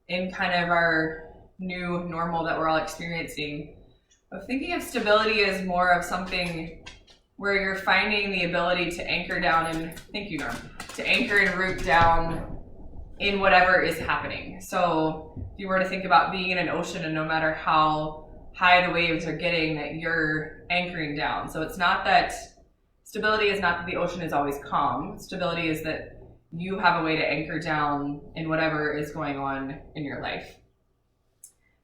in kind of our new normal that we're all experiencing, of thinking of stability as more of something where you're finding the ability to anchor down and, thank you, Norm, to anchor and root down in whatever is happening. So if you were to think about being in an ocean and no matter how high the waves are getting, that you're anchoring down. So it's not that, stability is not that the ocean is always calm. Stability is that you have a way to anchor down in whatever is going on in your life.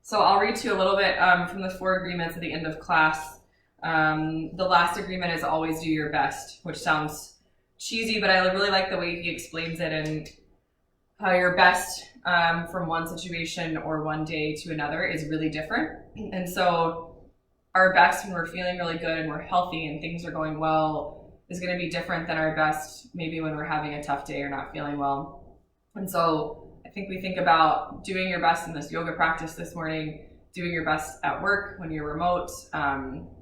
So I'll read to you a little bit from the 4 agreements at the end of class. The last agreement is always do your best, which sounds cheesy, but I really like the way he explains it, and how your best from one situation or one day to another is really different. And so our best when we're feeling really good and we're healthy and things are going well is going to be different than our best maybe when we're having a tough day or not feeling well. And so I think we think about doing your best in this yoga practice this morning, doing your best at work when you're remote,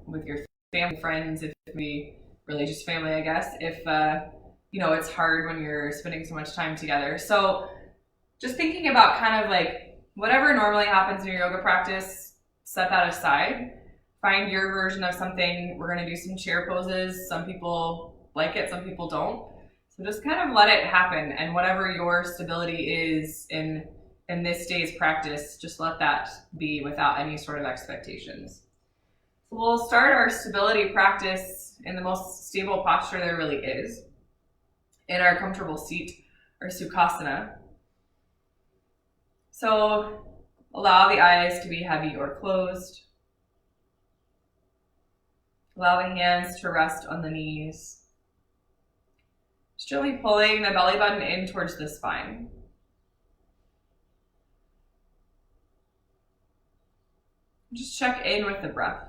with your family, friends, if we really just family, I guess, if it's hard when you're spending so much time together. So just thinking about kind of like whatever normally happens in your yoga practice, set that aside. Find your version of something. We're going to do some chair poses. Some people like it, some people don't. So just kind of let it happen, and whatever your stability is in this day's practice, just let that be without any sort of expectations. So we'll start our stability practice in the most stable posture there really is, in our comfortable seat, or Sukhasana. So allow the eyes to be heavy or closed. Allow the hands to rest on the knees. Just gently pulling the belly button in towards the spine. Just check in with the breath.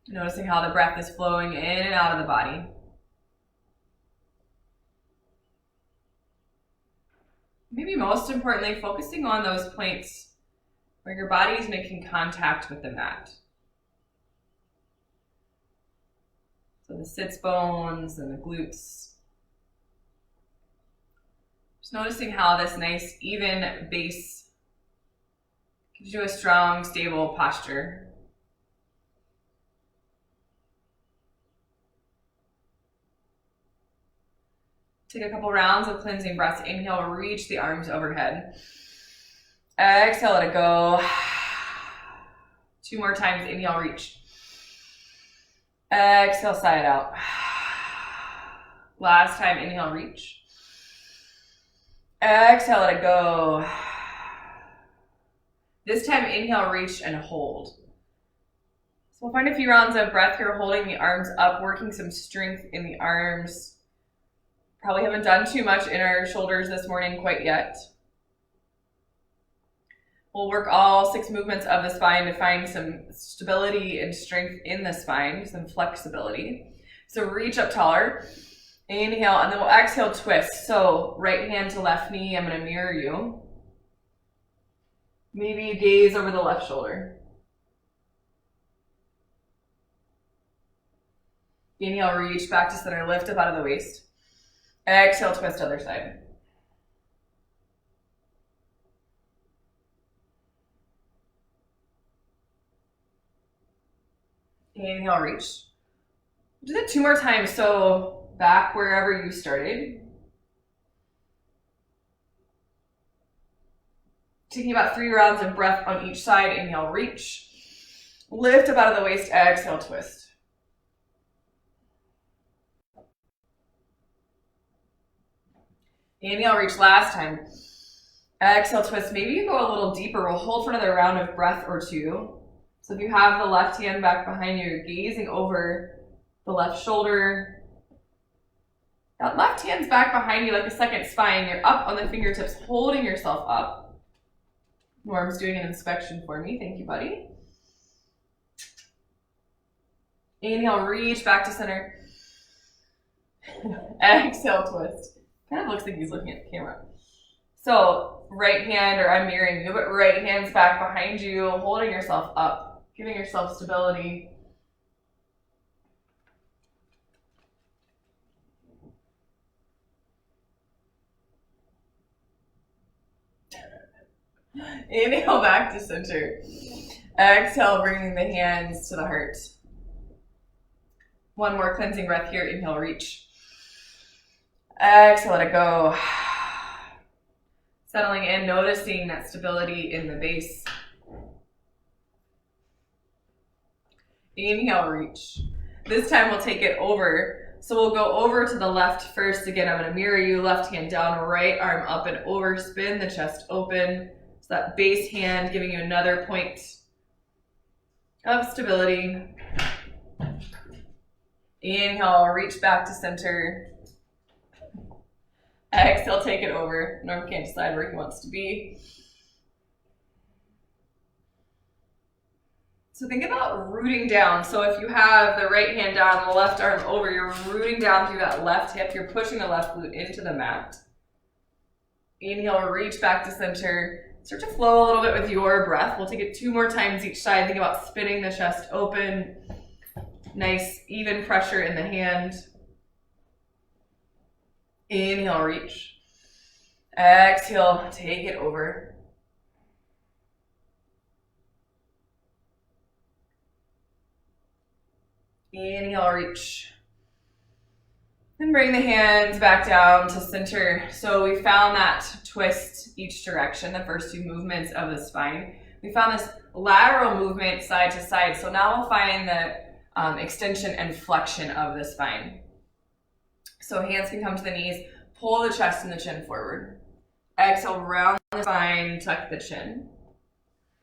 Noticing how the breath is flowing in and out of the body. Maybe most importantly, focusing on those points where your body is making contact with the mat. So the sits bones and the glutes. Just noticing how this nice, even base gives you a strong, stable posture. Take a couple rounds of cleansing breaths. Inhale, reach the arms overhead. Exhale, let it go. 2 more times. Inhale, reach. Exhale, sigh it out. Last time, inhale, reach. Exhale, let it go. This time, inhale, reach, and hold. So we'll find a few rounds of breath here, holding the arms up, working some strength in the arms. Probably haven't done too much in our shoulders this morning quite yet. We'll work all 6 movements of the spine to find some stability and strength in the spine, some flexibility. So reach up taller, inhale, and then we'll exhale, twist. So right hand to left knee, I'm going to mirror you. Maybe you gaze over the left shoulder. Inhale, reach back to center, lift up out of the waist. Exhale, twist other side. Inhale, reach. Do that 2 more times. So back wherever you started. Taking about 3 rounds of breath on each side. Inhale, reach. Lift up out of the waist. Exhale, twist. Inhale, reach last time. Exhale, twist. Maybe you go a little deeper. We'll hold for another round of breath or 2. So if you have the left hand back behind you, you're gazing over the left shoulder. That left hand's back behind you like a second spine. You're up on the fingertips, holding yourself up. Norm's doing an inspection for me. Thank you, buddy. Inhale, reach back to center. Exhale, twist. Kind of looks like he's looking at the camera. So right hand, or I'm mirroring you, but right hand's back behind you, holding yourself up, giving yourself stability. Inhale back to center. Exhale, bringing the hands to the heart. One more cleansing breath here. Inhale, reach. Exhale, let it go. Settling in, noticing that stability in the base. Inhale, reach. This time we'll take it over. So we'll go over to the left first. Again, I'm going to mirror you. Left hand down, right arm up and over. Spin the chest open. So that base hand giving you another point of stability. Inhale, reach back to center. Exhale, take it over. Norm can't decide where he wants to be. So think about rooting down. So if you have the right hand down, the left arm over, you're rooting down through that left hip. You're pushing the left glute into the mat. Inhale, reach back to center. Start to flow a little bit with your breath. We'll take it 2 more times each side. Think about spinning the chest open. Nice, even pressure in the hand. Inhale, reach. Exhale, take it over. Inhale, reach. And bring the hands back down to center. So we found that twist each direction, the first 2 movements of the spine. We found this lateral movement side to side. So now we'll find the extension and flexion of the spine. So hands can come to the knees, pull the chest and the chin forward. Exhale, round the spine, tuck the chin.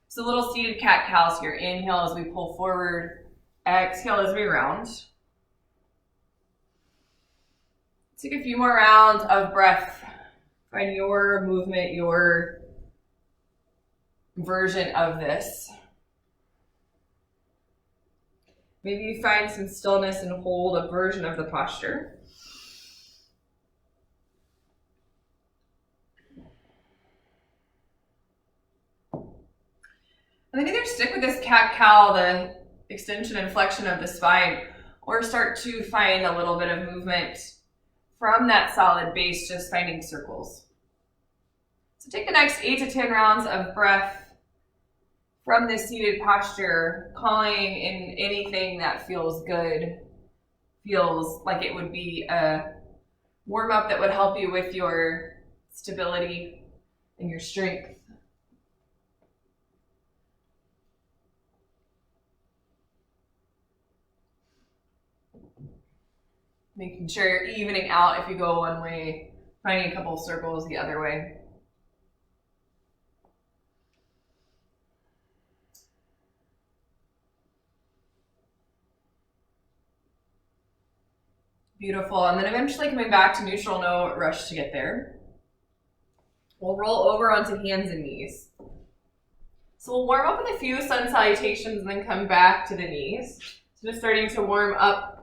So little seated cat-cows here. Inhale as we pull forward. Exhale as we round. Take a few more rounds of breath. Find your movement, your version of this. Maybe you find some stillness and hold a version of the posture. And then either stick with this cat-cow, the extension and flexion of the spine, or start to find a little bit of movement from that solid base, just finding circles. So take the next 8 to 10 rounds of breath from this seated posture, calling in anything that feels good, feels like it would be a warm-up that would help you with your stability and your strength. Making sure you're evening out if you go one way, finding a couple of circles the other way. Beautiful. And then eventually coming back to neutral, no rush to get there. We'll roll over onto hands and knees. So we'll warm up with a few sun salutations and then come back to the knees. So just starting to warm up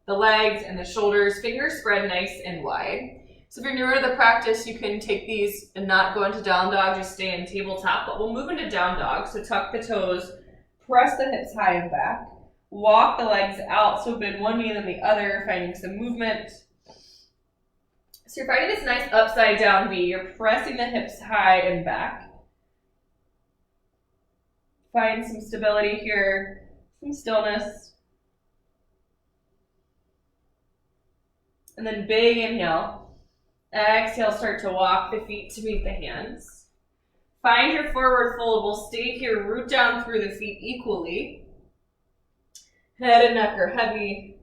the legs and the shoulders, fingers spread nice and wide. So if you're newer to the practice, you can take these and not go into down dog, just stay in tabletop, but we'll move into down dog. So tuck the toes, press the hips high and back, walk the legs out, so bend one knee then the other, finding some movement. So you're finding this nice upside down V. You're pressing the hips high and back. Find some stability here, some stillness. And then big inhale. Exhale, start to walk the feet to meet the hands. Find your forward fold. We'll stay here, root down through the feet equally. Head and neck are heavy.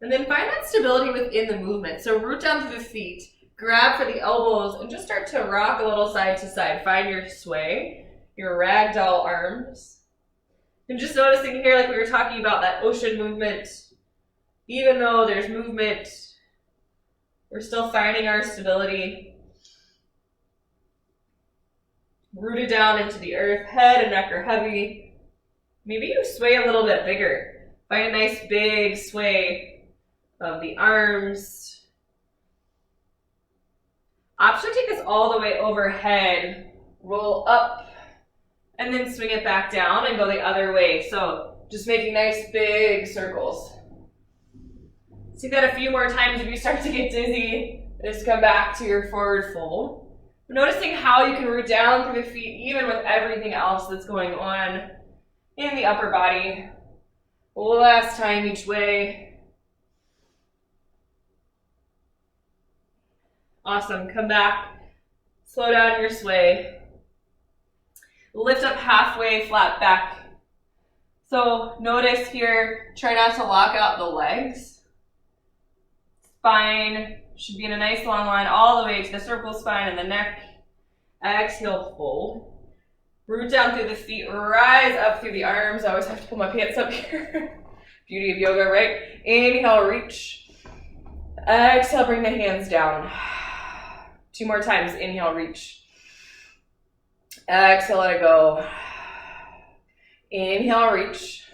And then find that stability within the movement. So root down through the feet, grab for the elbows, and just start to rock a little side to side. Find your sway, your ragdoll arms. And just noticing here, like we were talking about, that ocean movement, even though there's movement, we're still finding our stability. Rooted down into the earth, head and neck are heavy. Maybe you sway a little bit bigger. Find a nice big sway of the arms. Option to take this all the way overhead, roll up, and then swing it back down and go the other way. So just making nice big circles. Let's do that a few more times. If you start to get dizzy, Just come back to your forward fold. Noticing how you can root down through the feet even with everything else that's going on in the upper body. Last time each way. Awesome. Come back. Slow down your sway. Lift up halfway, flat back. So notice here, try not to lock out the legs. Spine should be in a nice long line all the way to the cervical spine and the neck. Exhale, fold. Root down through the feet, rise up through the arms. I always have to pull my pants up here. Beauty of yoga, right? Inhale, reach. Exhale, bring the hands down. 2 more times. Inhale, reach. Exhale, let it go. Inhale, reach.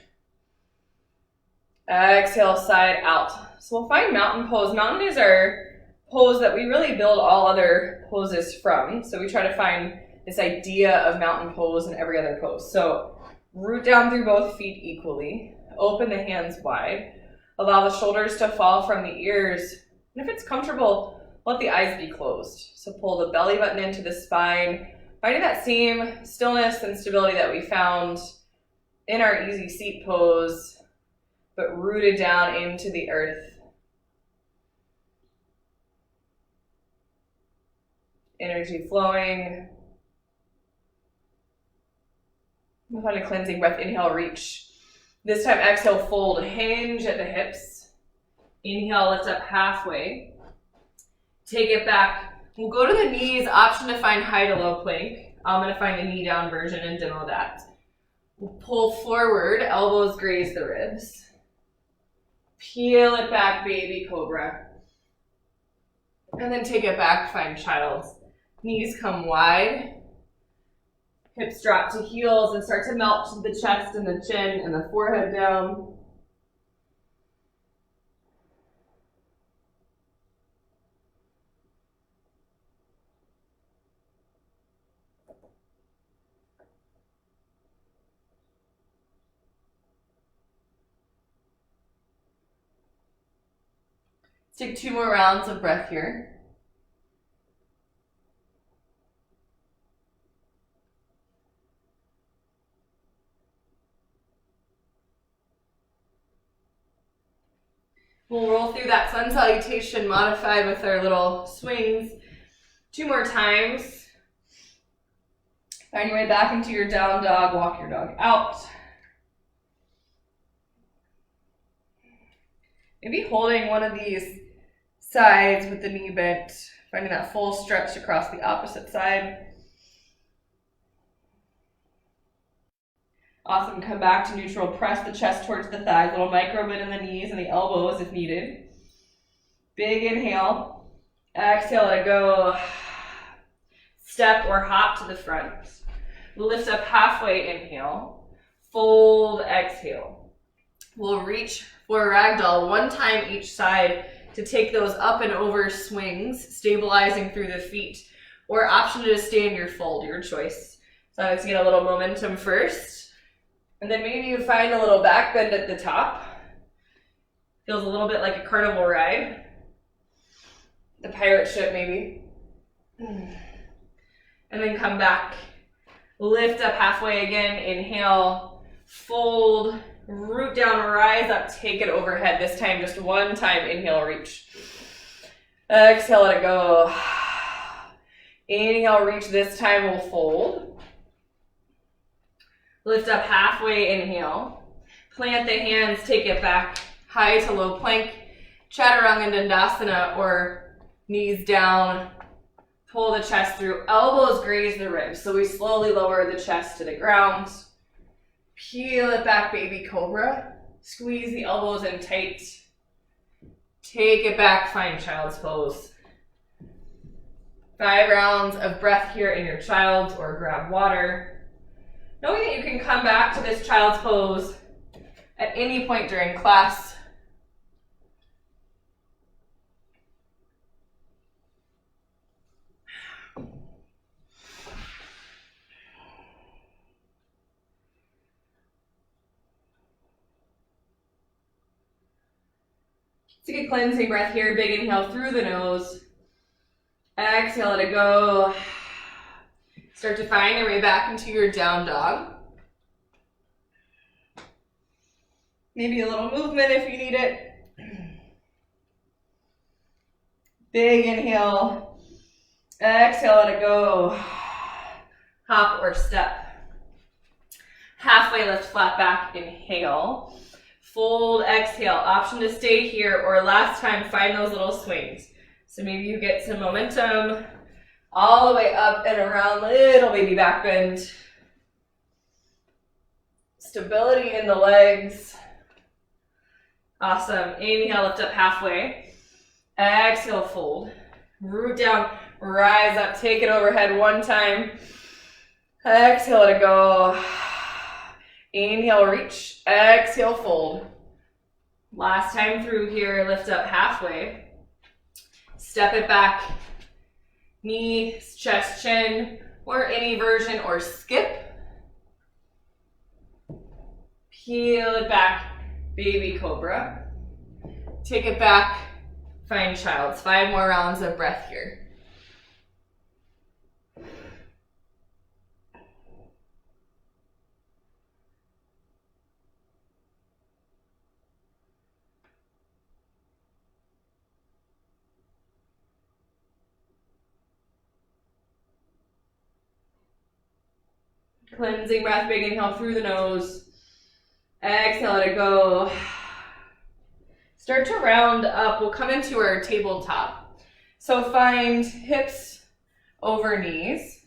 Exhale, side out. So we'll find mountain pose. Mountain is our pose that we really build all other poses from. So we try to find this idea of mountain pose in every other pose. So root down through both feet equally. Open the hands wide. Allow the shoulders to fall from the ears. And if it's comfortable, let the eyes be closed. So pull the belly button into the spine, finding that same stillness and stability that we found in our easy seat pose, but rooted down into the earth. Energy flowing. We'll find a cleansing breath. Inhale, reach. This time, exhale, fold. Hinge at the hips. Inhale, lift up halfway. Take it back. We'll go to the knees. Option to find high to low plank. I'm going to find the knee down version and demo that. We'll pull forward. Elbows graze the ribs. Peel it back, baby cobra. And then take it back, find child's. Knees come wide. Hips drop to heels and start to melt to the chest and the chin and the forehead down. Let's take 2 more rounds of breath here. We'll roll through that sun salutation modified with our little swings 2 more times. Find your way back into your down dog. Walk your dog out. Maybe holding one of these sides with the knee bent, finding that full stretch across the opposite side. Awesome, come back to neutral. Press the chest towards the thighs, little micro bend in the knees and the elbows if needed. Big inhale. Exhale, let it go. Step or hop to the front. Lift up halfway, inhale. Fold, exhale. We'll reach for ragdoll 1 time each side to take those up and over swings, stabilizing through the feet, or option to just stay in your fold, your choice. So let's get a little momentum first. And then maybe you find a little back bend at the top. Feels a little bit like a carnival ride. The pirate ship maybe. And then come back. Lift up halfway again. Inhale. Fold. Root down, rise up, take it overhead. This time, just 1 time. Inhale, reach. Exhale, let it go. Inhale, reach. This time we'll fold. Lift up halfway, inhale. Plant the hands, take it back. High to low plank. Chaturanga Dandasana or knees down. Pull the chest through. Elbows graze the ribs. So we slowly lower the chest to the ground. Peel it back, baby cobra. Squeeze the elbows in tight. Take it back, find child's pose. 5 rounds of breath here in your child's or grab water. Knowing that you can come back to this child's pose at any point during class. Take a cleansing breath here. Big inhale through the nose. Exhale, let it go. Start to find your way back into your down dog. Maybe a little movement if you need it. Big inhale. Exhale, let it go. Hop or step. Halfway lift, flat back, inhale. Fold, exhale. Option to stay here, or last time, find those little swings. So maybe you get some momentum all the way up and around, little baby back bend. Stability in the legs. Awesome. Inhale, lift up halfway. Exhale, fold. Root down, rise up, take it overhead one time. Exhale, let it go. Inhale, reach. Exhale, fold. Last time through here, lift up halfway. Step it back. Knees, chest, chin, or any version, or skip. Peel it back. Baby cobra. Take it back. Find child's. 5 more rounds of breath here. Cleansing breath, big inhale through the nose. Exhale, let it go. Start to round up. We'll come into our tabletop. So find hips over knees,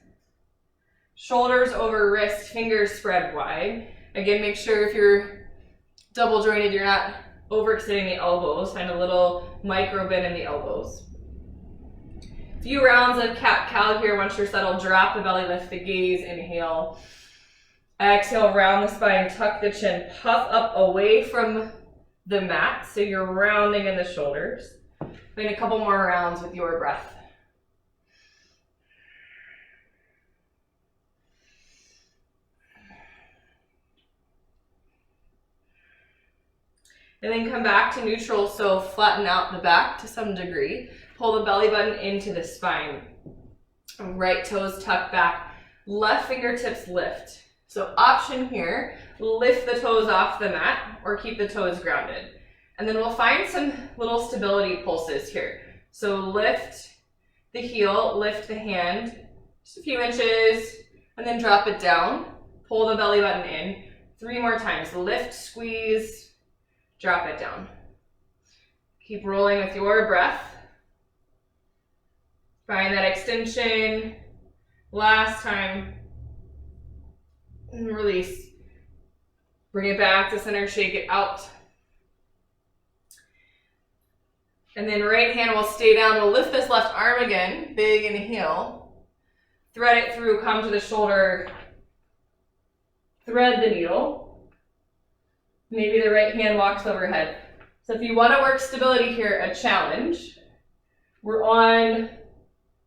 shoulders over wrist, fingers spread wide. Again, make sure if you're double jointed, you're not overextending the elbows. Find a little micro bend in the elbows. Few rounds of cat-cow here. Once you're settled, drop the belly, lift the gaze, inhale. Exhale, round the spine, tuck the chin, puff up away from the mat, so you're rounding in the shoulders. Find a couple more rounds with your breath. And then come back to neutral, so flatten out the back to some degree. Pull the belly button into the spine. Right toes tuck back. Left fingertips lift. So option here, lift the toes off the mat or keep the toes grounded. And then we'll find some little stability pulses here. So lift the heel, lift the hand, just a few inches, and then drop it down. Pull the belly button in. 3 more times. Lift, squeeze, drop it down. Keep rolling with your breath. Find that extension. Last time. And release. Bring it back to center, shake it out. And then right hand will stay down. We'll lift this left arm again. Big inhale. Thread it through, come to the shoulder. Thread the needle. Maybe the right hand walks overhead. So if you want to work stability here, a challenge. We're on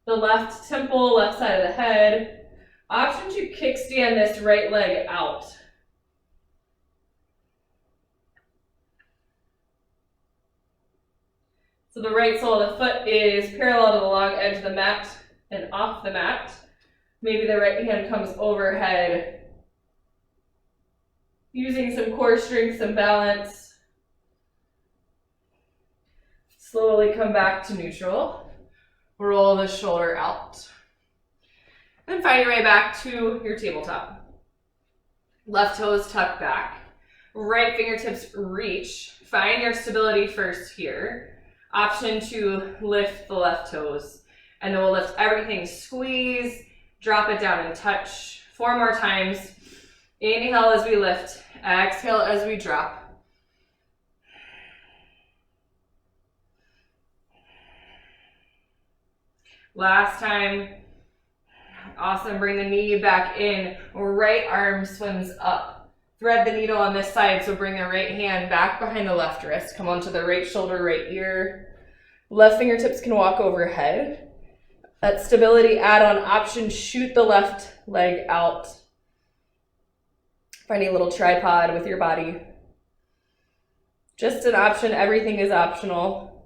the left temple, left side of the head. Option to kickstand this right leg out. So the right sole of the foot is parallel to the long edge of the mat and off the mat. Maybe the right hand comes overhead. Using some core strength, some balance. Slowly come back to neutral. Roll the shoulder out. And find your way back to your tabletop. Left toes tuck back. Right fingertips reach. Find your stability first here. Option to lift the left toes. And then we'll lift everything. Squeeze, drop it down and touch. 4 more times. Inhale as we lift. Exhale as we drop. Last time. Awesome, bring the knee back in. Right arm swims up. Thread the needle on this side, so bring the right hand back behind the left wrist. Come onto the right shoulder, right ear. Left fingertips can walk overhead. That stability add-on option, shoot the left leg out. Find a little tripod with your body. Just an option, everything is optional.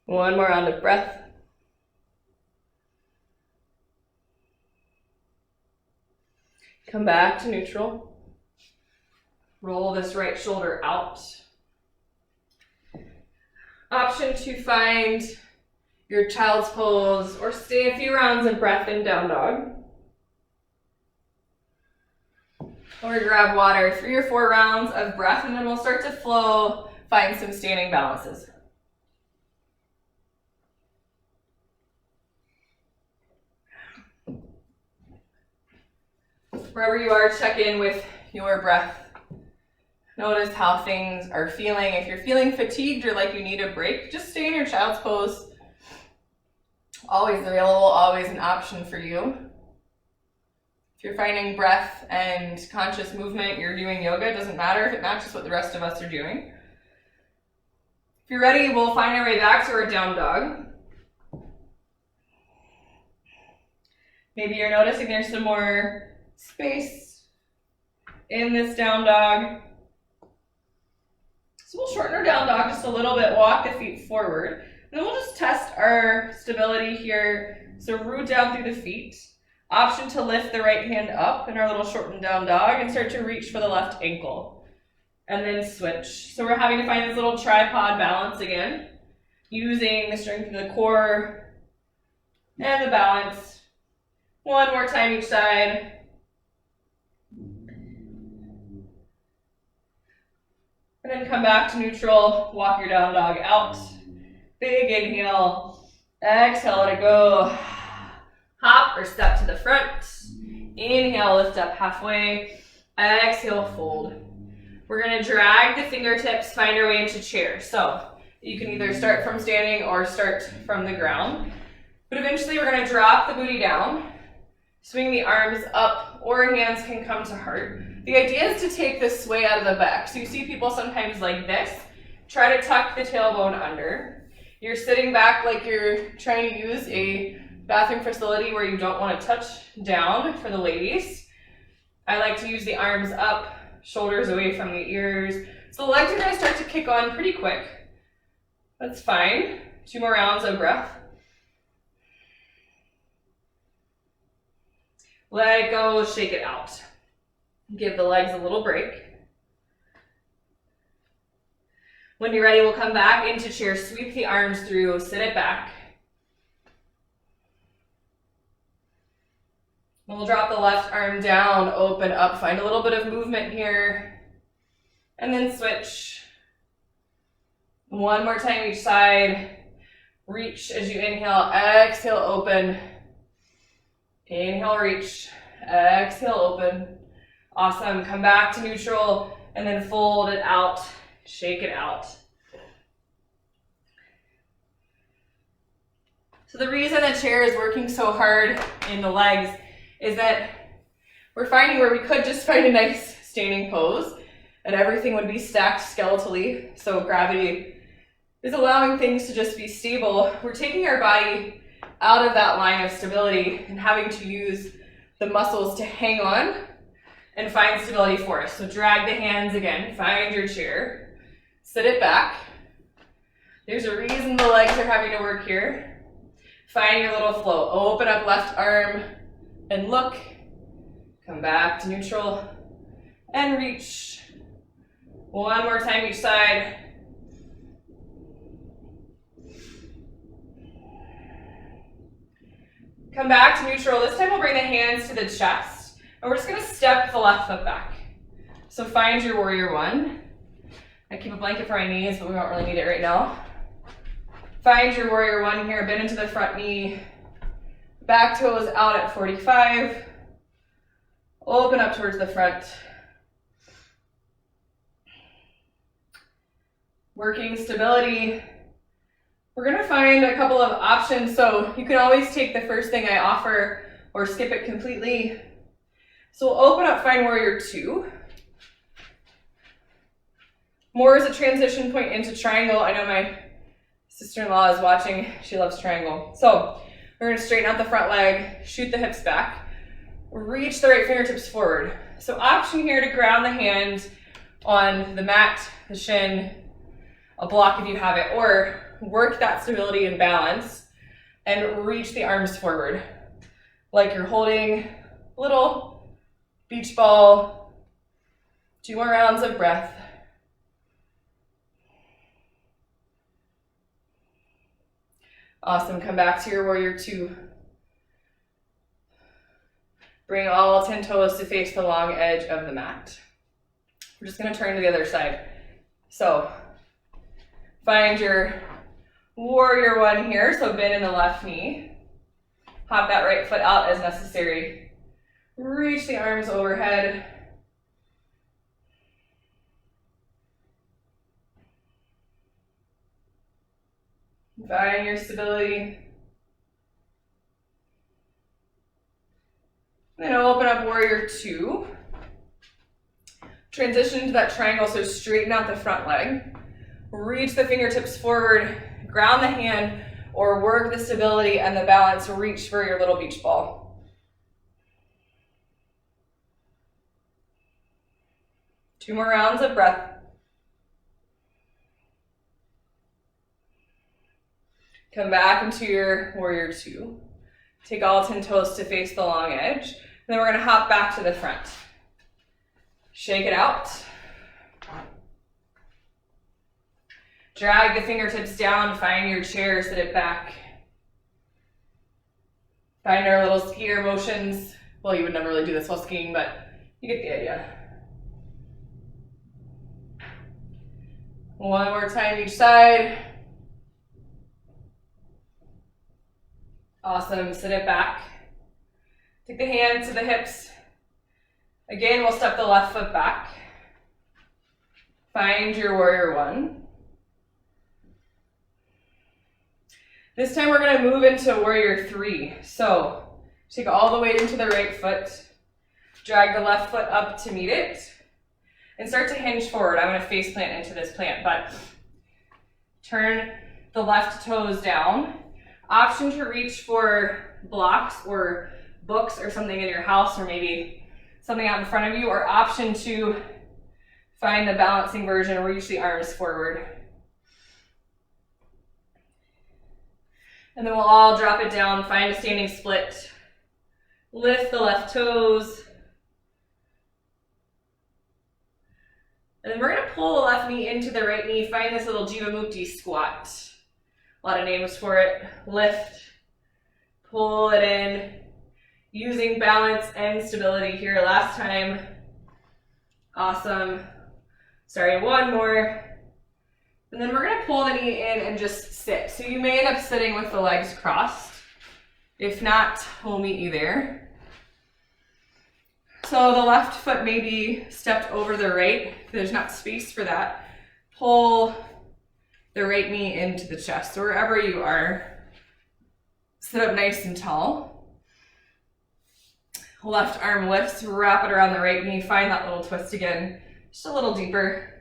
One more round of breath. Come back to neutral. Roll this right shoulder out. Option to find your child's pose or stay a few rounds of breath in down dog. Or grab water, 3 or 4 rounds of breath, and then we'll start to flow, find some standing balances. Wherever you are, check in with your breath. Notice how things are feeling. If you're feeling fatigued or like you need a break, just stay in your child's pose. Always available, always an option for you. If you're finding breath and conscious movement, you're doing yoga. It doesn't matter if it matches what the rest of us are doing. If you're ready, we'll find our way back to our down dog. Maybe you're noticing there's some more space in this down dog. So we'll shorten our down dog just a little bit, walk the feet forward. And then we'll just test our stability here. So root down through the feet. Option to lift the right hand up in our little shortened down dog and start to reach for the left ankle. And then switch. So we're having to find this little tripod balance again, using the strength of the core and the balance. One more time each side. And then come back to neutral, walk your down dog out. Big inhale, exhale, let it go. Hop or step to the front. Inhale, lift up halfway. Exhale, fold. We're gonna drag the fingertips, find our way into chair. So you can either start from standing or start from the ground. But eventually we're gonna drop the booty down, swing the arms up, or hands can come to heart. The idea is to take this sway out of the back. So you see people sometimes like this. Try to tuck the tailbone under. You're sitting back like you're trying to use a bathroom facility where you don't want to touch down for the ladies. I like to use the arms up, shoulders away from the ears. So the legs are going to start to kick on pretty quick. That's fine. 2 more rounds of breath. Let it go, shake it out. Give the legs a little break. When you're ready, we'll come back into chair, sweep the arms through, sit it back. We'll drop the left arm down, open up, find a little bit of movement here, and then switch. One more time each side. Reach as you inhale, exhale, open. Inhale, reach, exhale, open. Awesome, come back to neutral and then fold it out, shake it out. So the reason the chair is working so hard in the legs is that we're finding where we could just find a nice standing pose and everything would be stacked skeletally, so gravity is allowing things to just be stable. We're taking our body out of that line of stability and having to use the muscles to hang on and find stability for us. So drag the hands again, find your chair, sit it back. There's a reason the legs are having to work here. Find your little flow. Open up left arm and look. Come back to neutral and reach. One more time each side. Come back to neutral. This time we'll bring the hands to the chest. And we're just going to step the left foot back. So find your warrior one. I keep a blanket for my knees, but we don't really need it right now. Find your warrior one here. Bend into the front knee. Back toes out at 45. Open up towards the front. Working stability. We're going to find a couple of options. So you can always take the first thing I offer or skip it completely. So we'll open up, find warrior two. More as a transition point into triangle. I know my sister-in-law is watching. She loves triangle. So we're going to straighten out the front leg, shoot the hips back, reach the right fingertips forward. So option here to ground the hand on the mat, the shin, a block if you have it, or work that stability and balance and reach the arms forward like you're holding a little beach ball. 2 more rounds of breath. Awesome. Come back to your warrior 2. Bring all 10 toes to face the long edge of the mat. We're just going to turn to the other side. So find your warrior 1 here. So bend in the left knee. Hop that right foot out as necessary. Reach the arms overhead. Find your stability. Then open up warrior 2. Transition to that triangle, so straighten out the front leg. Reach the fingertips forward, ground the hand, or work the stability and the balance. Reach for your little beach ball. 2 more rounds of breath. Come back into your warrior 2. Take all 10 toes to face the long edge. And then we're going to hop back to the front. Shake it out. Drag the fingertips down. Find your chair. Sit it back. Find our little skier motions. Well, you would never really do this while skiing, but you get the idea. 1 more time each side. Awesome. Sit it back. Take the hands to the hips. Again, we'll step the left foot back. Find your warrior 1. This time we're going to move into warrior 3. So take all the weight into the right foot. Drag the left foot up to meet it. And start to hinge forward. I'm going to face plant into this plant, but turn the left toes down. Option to reach for blocks or books or something in your house, or maybe something out in front of you, or option to find the balancing version, reach the arms forward. And then we'll all drop it down, find a standing split. Lift the left toes. And then we're going to pull the left knee into the right knee, find this little Jiva Mukti squat. A lot of names for it. Lift, pull it in, using balance and stability here. Last time. Awesome. Sorry, 1 more. And then we're going to pull the knee in and just sit. So you may end up sitting with the legs crossed. If not, we'll meet you there. So the left foot may be stepped over the right. If there's not space for that, pull the right knee into the chest. So wherever you are, sit up nice and tall. Left arm lifts, wrap it around the right knee, find that little twist again, just a little deeper.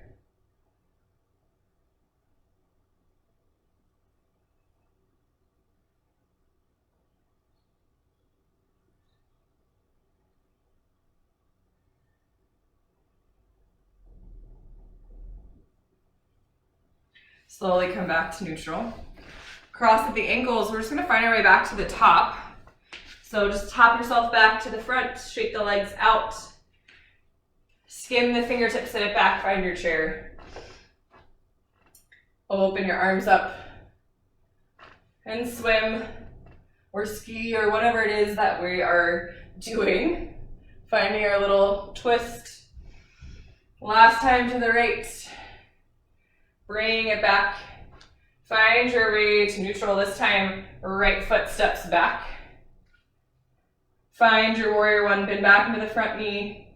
Slowly come back to neutral. Cross at the ankles. We're just going to find our way back to the top. So just top yourself back to the front, shake the legs out. Skim the fingertips, sit it back, find your chair. Open your arms up and swim or ski or whatever it is that we are doing. Finding our little twist. Last time to the right. Bring it back. Find your way to neutral. This time, right foot steps back. Find your warrior 1, bend back into the front knee.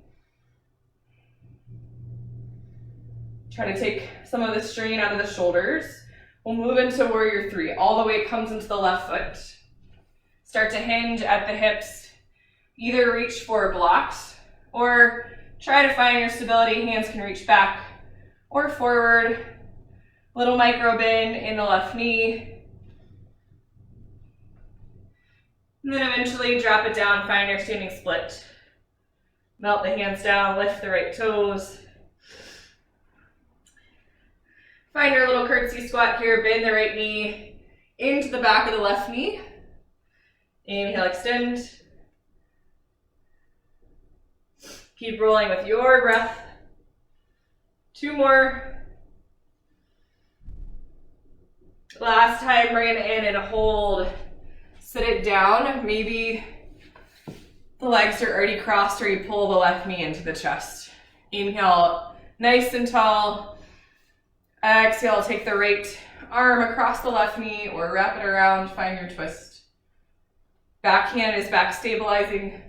Try to take some of the strain out of the shoulders. We'll move into warrior 3. All the weight comes into the left foot. Start to hinge at the hips. Either reach for blocks or try to find your stability. Hands can reach back or forward. Little micro bend in the left knee. And then eventually drop it down, find your standing split. Melt the hands down, lift the right toes. Find your little curtsy squat here. Bend the right knee into the back of the left knee. Inhale, extend. Keep rolling with your breath. 2 more. Last time, bring it in and hold. Sit it down. Maybe the legs are already crossed or you pull the left knee into the chest. Inhale, nice and tall. Exhale, take the right arm across the left knee or wrap it around, find your twist. Back hand is back stabilizing.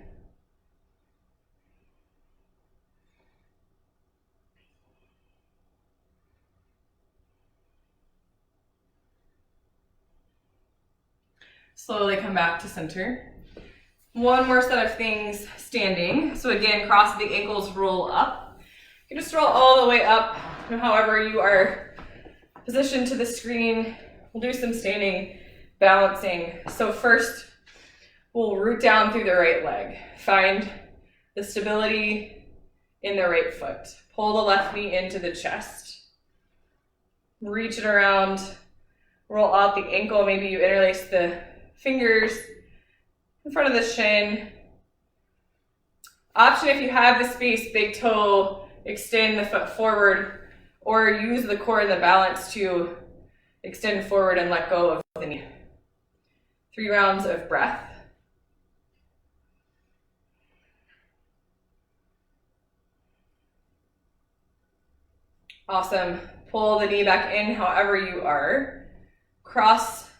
Slowly come back to center. One more set of things standing. So again, cross the ankles, roll up. You just roll all the way up, however you are positioned to the screen. We'll do some standing balancing. So first, we'll root down through the right leg. Find the stability in the right foot. Pull the left knee into the chest. Reach it around. Roll out the ankle. Maybe you interlace the fingers in front of the shin. Option if you have the space, big toe, extend the foot forward, or use the core and the balance to extend forward and let go of the knee. 3 rounds of breath. Awesome. Pull the knee back in however you are. Cross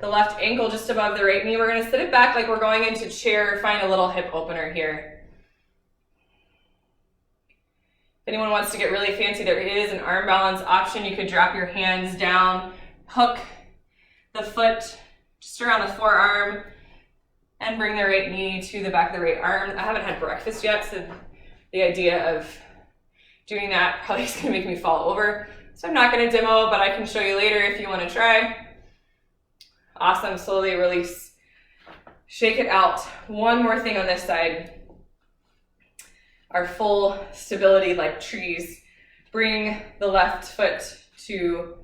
the left ankle just above the right knee. We're going to sit it back like we're going into chair. Find a little hip opener here. If anyone wants to get really fancy, there is an arm balance option. You could drop your hands down, hook the foot just around the forearm, and bring the right knee to the back of the right arm. I haven't had breakfast yet, so the idea of doing that probably is going to make me fall over. So I'm not going to demo, but I can show you later if you want to try. Awesome. Slowly release. Shake it out. One more thing on this side. Our full stability like trees. Bring the left foot to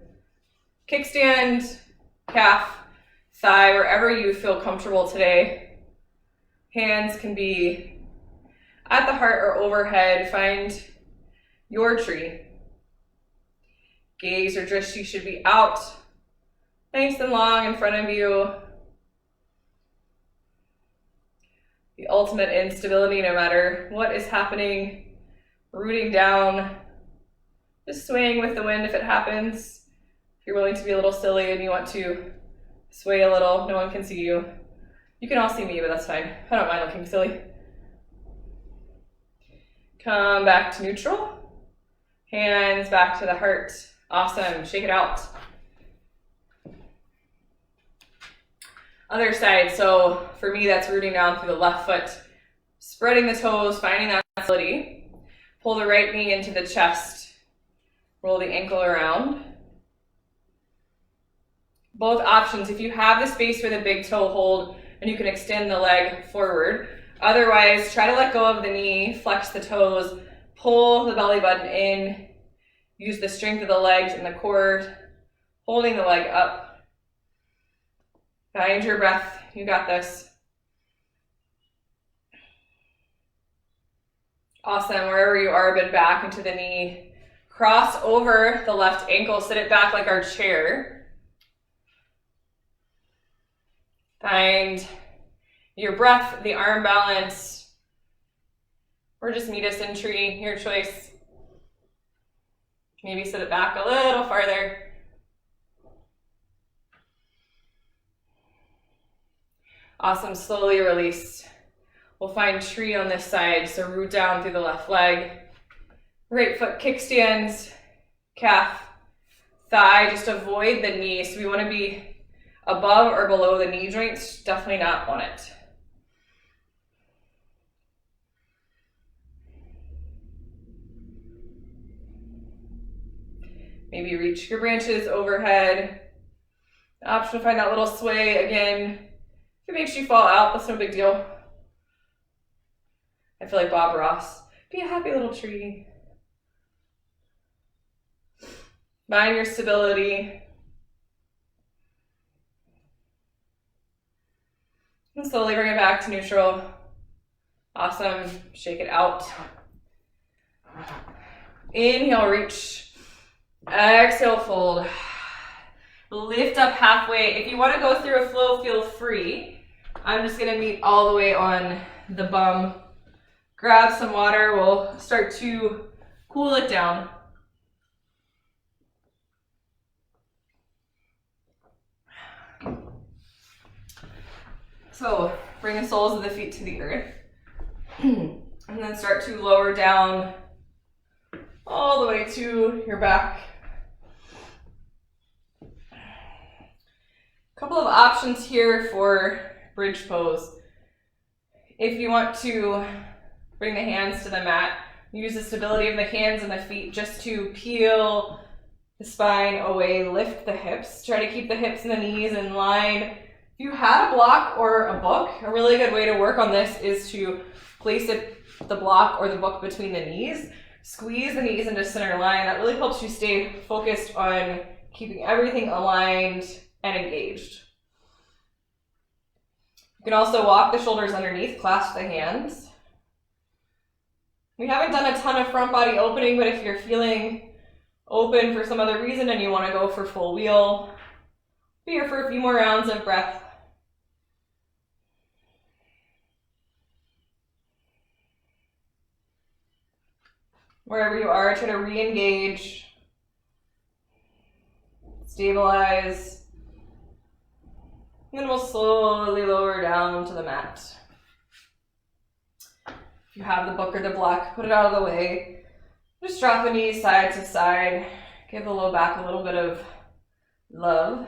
kickstand, calf, thigh, wherever you feel comfortable today. Hands can be at the heart or overhead. Find your tree. Gaze or drishti should be out, nice and long in front of you. The ultimate instability, no matter what is happening, rooting down, just swaying with the wind if it happens. If you're willing to be a little silly and you want to sway a little, no one can see you. You can all see me, but that's fine. I don't mind looking silly. Come back to neutral. Hands back to the heart. Awesome. Shake it out. Other side. So for me, that's rooting down through the left foot. Spreading the toes, finding that stability. Pull the right knee into the chest. Roll the ankle around. Both options. If you have the space for the big toe, hold, and you can extend the leg forward. Otherwise, try to let go of the knee, flex the toes, pull the belly button in. Use the strength of the legs and the core, holding the leg up. Find your breath. You got this. Awesome. Wherever you are, bend back into the knee. Cross over the left ankle. Sit it back like our chair. Find your breath, the arm balance, or just meet us in tree, your choice. Maybe sit it back a little farther. Awesome. Slowly release. We'll find tree on this side. So root down through the left leg. Right foot kickstands, calf, thigh. Just avoid the knee. So we want to be above or below the knee joints. Definitely not on it. Maybe reach your branches overhead. Option to find that little sway again. If it makes you fall out, that's no big deal. I feel like Bob Ross. Be a happy little tree. Find your stability. And slowly bring it back to neutral. Awesome. Shake it out. Inhale, reach. Exhale, fold. Lift up halfway. If you want to go through a flow, feel free. I'm just going to meet all the way on the bum. Grab some water. We'll start to cool it down. So bring the soles of the feet to the earth. And then start to lower down all the way to your back. Couple of options here for bridge pose. If you want to bring the hands to the mat, use the stability of the hands and the feet just to peel the spine away, lift the hips. Try to keep the hips and the knees in line. If you had a block or a book, a really good way to work on this is to place the block or the book between the knees. Squeeze the knees into center line. That really helps you stay focused on keeping everything aligned and engaged. You can also walk the shoulders underneath, clasp the hands. We haven't done a ton of front body opening, but if you're feeling open for some other reason and you want to go for full wheel, be here for a few more rounds of breath. Wherever you are, try to re-engage, stabilize. And then we'll slowly lower down to the mat. If you have the book or the block, put it out of the way. Just drop the knees side to side. Give the low back a little bit of love.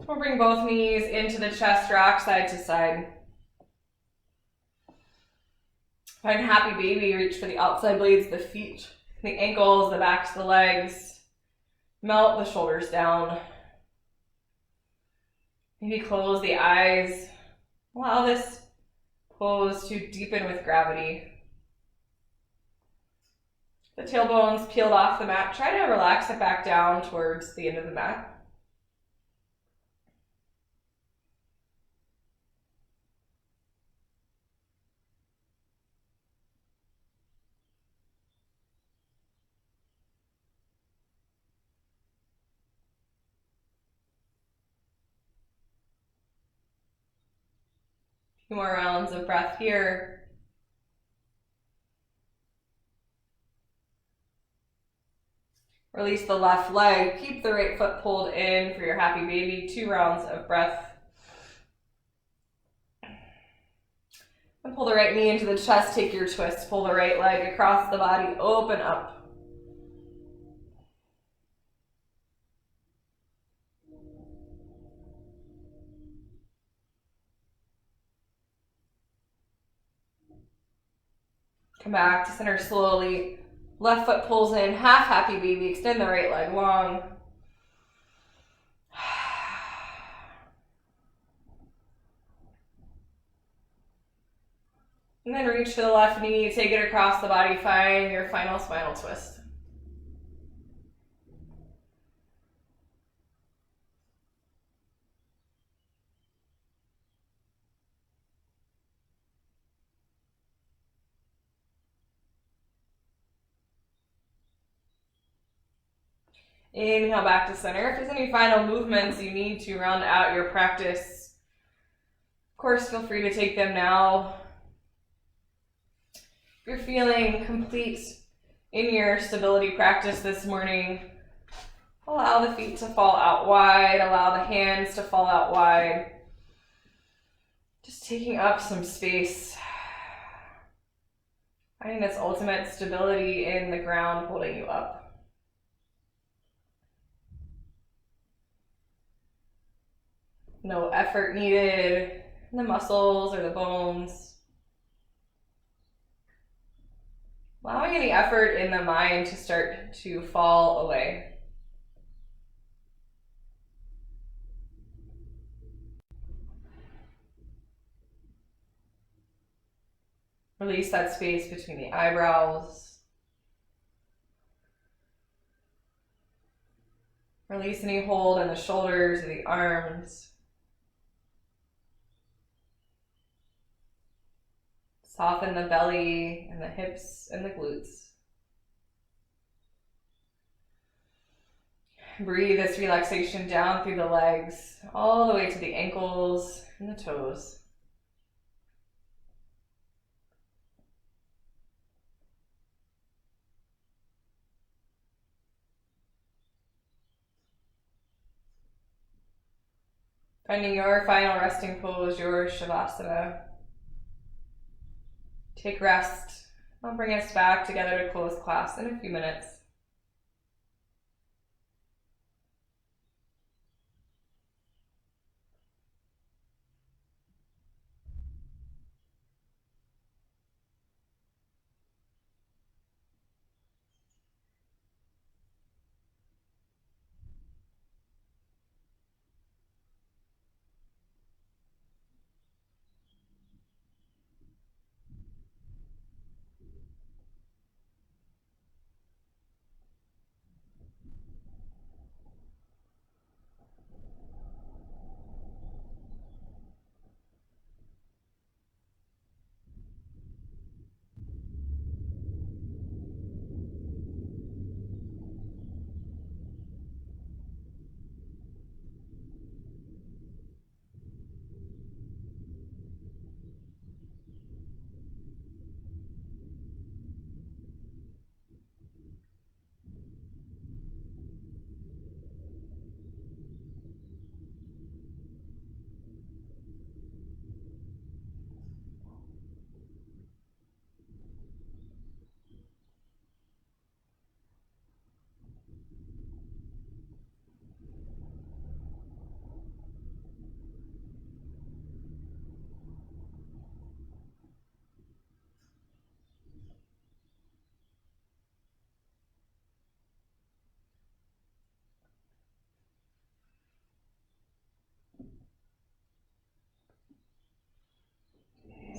We'll bring both knees into the chest, rock side to side. Find happy baby, reach for the outside blades, the feet, the ankles, the backs, the legs. Melt the shoulders down. Maybe close the eyes. Allow this pose to deepen with gravity. The tailbone's peeled off the mat. Try to relax it back down towards the end of the mat. Few more rounds of breath here. Release the left leg. Keep the right foot pulled in for your happy baby. 2 rounds of breath. And pull the right knee into the chest. Take your twist. Pull the right leg across the body. Open up. Come back to center slowly. Left foot pulls in, half happy baby. Extend the right leg long. And then reach to the left knee, take it across the body, find your final spinal twist. Inhale back to center. If there's any final movements you need to round out your practice, of course, feel free to take them now. If you're feeling complete in your stability practice this morning, allow the feet to fall out wide, allow the hands to fall out wide. Just taking up some space. Finding this ultimate stability in the ground holding you up. No effort needed in the muscles or the bones. Allowing any effort in the mind to start to fall away. Release that space between the eyebrows. Release any hold in the shoulders or the arms. Soften the belly and the hips and the glutes. Breathe this relaxation down through the legs, all the way to the ankles and the toes. Finding your final resting pose, your Shavasana. Take rest. I'll bring us back together to close class in a few minutes.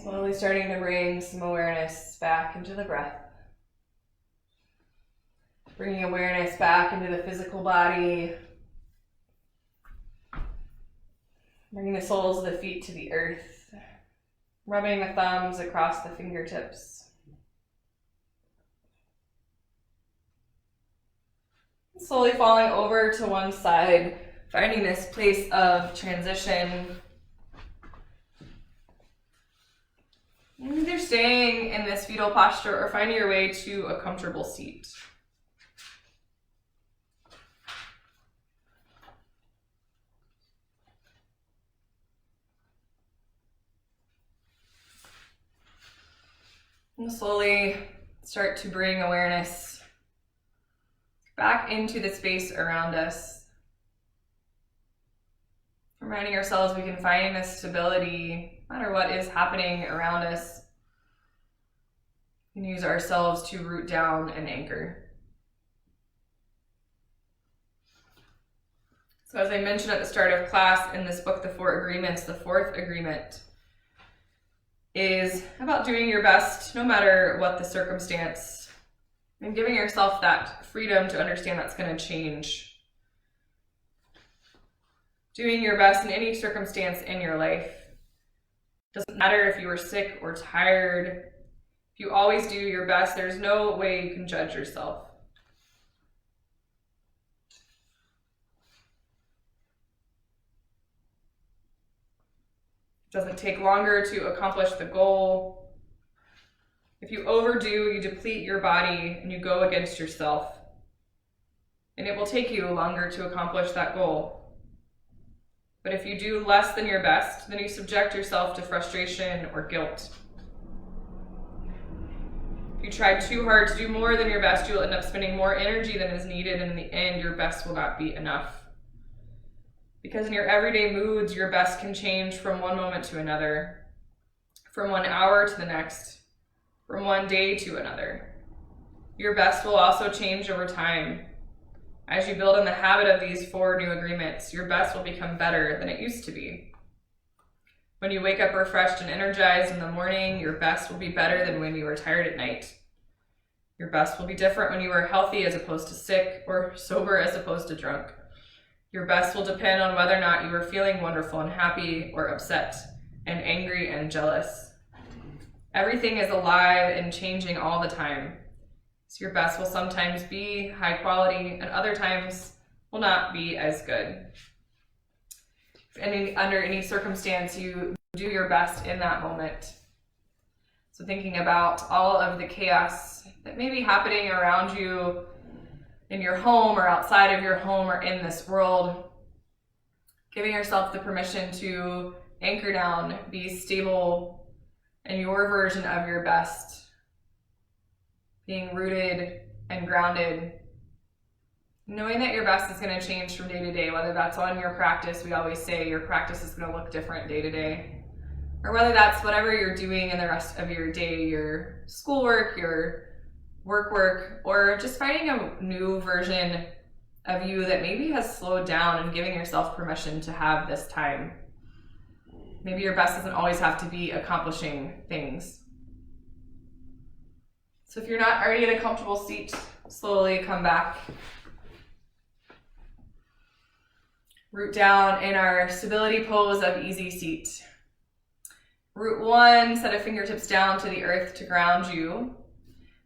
Slowly starting to bring some awareness back into the breath. Bringing awareness back into the physical body. Bringing the soles of the feet to the earth. Rubbing the thumbs across the fingertips. Slowly falling over to one side, finding this place of transition. Either staying in this fetal posture or finding your way to a comfortable seat. And slowly start to bring awareness back into the space around us. Reminding ourselves we can find this stability no matter what is happening around us. We can use ourselves to root down and anchor. So as I mentioned at the start of class in this book, The Four Agreements, the fourth agreement is about doing your best no matter what the circumstance and giving yourself that freedom to understand that's going to change. Doing your best in any circumstance in your life. Doesn't matter if you were sick or tired. If you always do your best, there's no way you can judge yourself. It doesn't take longer to accomplish the goal. If you overdo, you deplete your body and you go against yourself. And it will take you longer to accomplish that goal. But if you do less than your best, then you subject yourself to frustration or guilt. If you try too hard to do more than your best, you'll end up spending more energy than is needed, and in the end, your best will not be enough. Because in your everyday moods, your best can change from one moment to another, from 1 hour to the next, from one day to another. Your best will also change over time. As you build in the habit of these 4 new agreements, your best will become better than it used to be. When you wake up refreshed and energized in the morning, your best will be better than when you are tired at night. Your best will be different when you are healthy as opposed to sick, or sober as opposed to drunk. Your best will depend on whether or not you are feeling wonderful and happy, or upset and angry and jealous. Everything is alive and changing all the time. So your best will sometimes be high quality and other times will not be as good. Under any circumstance, you do your best in that moment. So thinking about all of the chaos that may be happening around you in your home or outside of your home or in this world, giving yourself the permission to anchor down, be stable in your version of your best, being rooted and grounded, knowing that your best is going to change from day to day, whether that's on your practice. We always say your practice is going to look different day to day, or whether that's whatever you're doing in the rest of your day, your schoolwork, your work, or just finding a new version of you that maybe has slowed down and giving yourself permission to have this time. Maybe your best doesn't always have to be accomplishing things. So if you're not already in a comfortable seat, slowly come back. Root down in our stability pose of easy seat. Root one, set of fingertips down to the earth to ground you.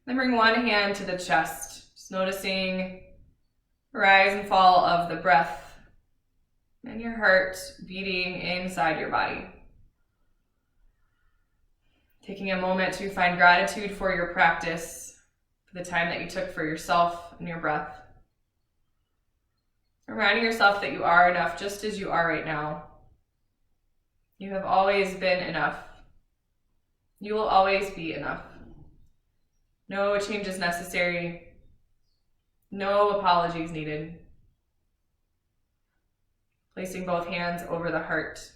Then bring one hand to the chest, just noticing the rise and fall of the breath and your heart beating inside your body. Taking a moment to find gratitude for your practice, for the time that you took for yourself and your breath. Reminding yourself that you are enough just as you are right now. You have always been enough. You will always be enough. No change is necessary. No apologies needed. Placing both hands over the heart.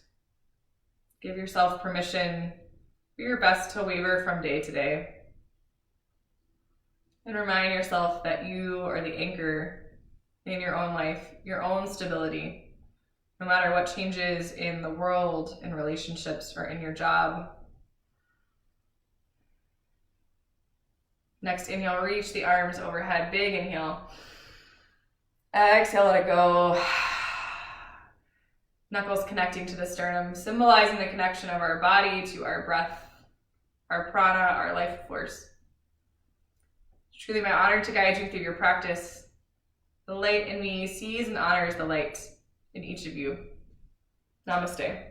Give yourself permission. Do your best to waver from day to day. And remind yourself that you are the anchor in your own life, your own stability. No matter what changes in the world, in relationships, or in your job. Next inhale, reach the arms overhead. Big inhale. Exhale, let it go. Knuckles connecting to the sternum, symbolizing the connection of our body to our breath, our prana, our life force. It's truly my honor to guide you through your practice. The light in me sees and honors the light in each of you. Namaste.